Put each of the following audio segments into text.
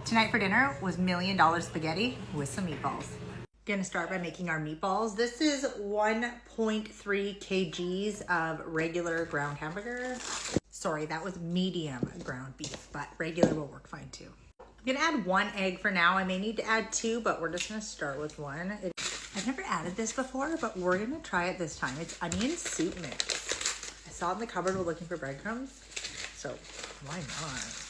Tonight for dinner was $1 million spaghetti with some meatballs. Gonna start by making our meatballs. This is 1.3 kgs of regular ground hamburger. Sorry, that was medium ground beef, but regular will work fine too. I'm gonna add 1 egg for now. I may need to add 2, but we're just gonna start with 1. I've never added this before, but we're gonna try it this time. It's onion soup mix. I saw it in the cupboard while looking for breadcrumbs, so why not?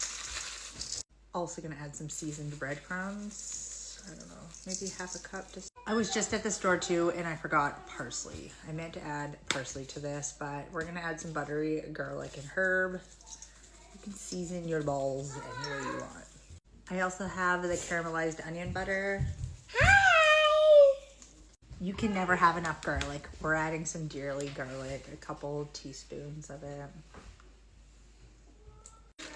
Also gonna add some seasoned breadcrumbs. I don't know, maybe half a cup. I was just at the store too and I forgot parsley. I meant to add parsley to this, but we're gonna add some buttery garlic and herb. You can season your balls any way you want. I also have the caramelized onion butter. Hi! You can never have enough garlic. We're adding some dearly garlic, a couple teaspoons of it.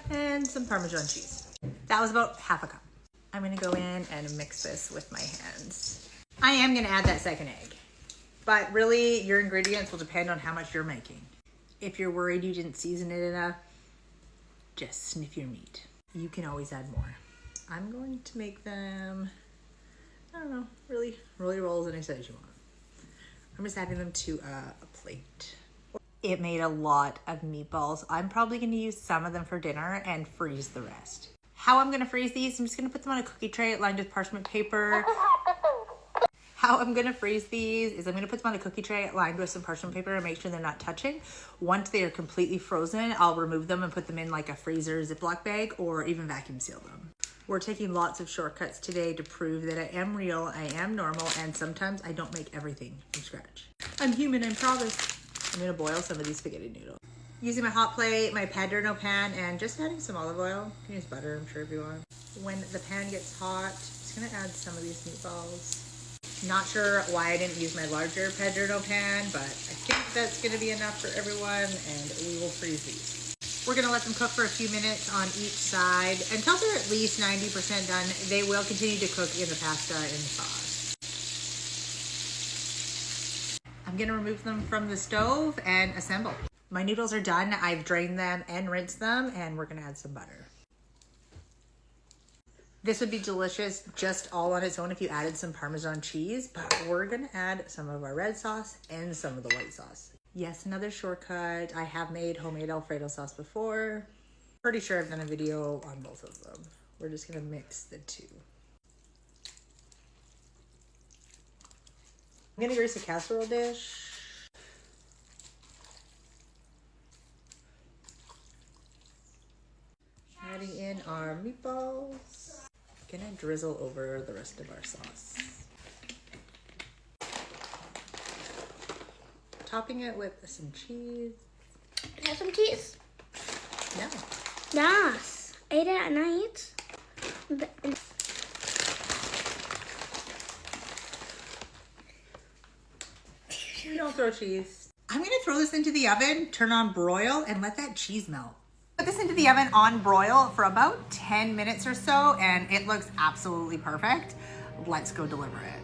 And some Parmesan cheese. That was about half a cup. I'm gonna go in and mix this with my hands. I am gonna add that second egg, but really your ingredients will depend on how much you're making. If you're worried you didn't season it enough, just sniff your meat. You can always add more. I'm going to make them, I don't know, really rolls any size you want. I'm just adding them to a plate. It made a lot of meatballs. I'm probably gonna use some of them for dinner and freeze the rest. How I'm gonna freeze these, I'm just gonna put them on a cookie tray lined with parchment paper. How I'm gonna freeze these is I'm gonna put them on a cookie tray lined with some parchment paper and make sure they're not touching. Once they are completely frozen, I'll remove them and put them in like a freezer Ziploc bag or even vacuum seal them. We're taking lots of shortcuts today to prove that I am real, I am normal, and sometimes I don't make everything from scratch. I'm human, I promise. I'm gonna boil some of these spaghetti noodles. Using my hot plate, my Padron pan, and just adding some olive oil. You can use butter, I'm sure, if you want. When the pan gets hot, I'm just gonna add some of these meatballs. Not sure why I didn't use my larger Padron pan, but I think that's gonna be enough for everyone, and we will freeze these. We're gonna let them cook for a few minutes on each side. Until they're at least 90% done, they will continue to cook in the pasta in the sauce. I'm gonna remove them from the stove and assemble. My noodles are done. I've drained them and rinsed them, and we're gonna add some butter. This would be delicious just all on its own if you added some Parmesan cheese, but we're gonna add some of our red sauce and some of the white sauce. Yes, another shortcut. I have made homemade Alfredo sauce before. Pretty sure I've done a video on both of them. We're just gonna mix the two. I'm gonna grease a casserole dish. Adding in our meatballs. Gonna drizzle over the rest of our sauce. Topping it with some cheese. Can I have some cheese? No. Yes. I ate it at night. You don't throw cheese. I'm gonna throw this into the oven, turn on broil, and let that cheese melt. Put this into the oven on broil for about 10 minutes or so, and it looks absolutely perfect. Let's go deliver it.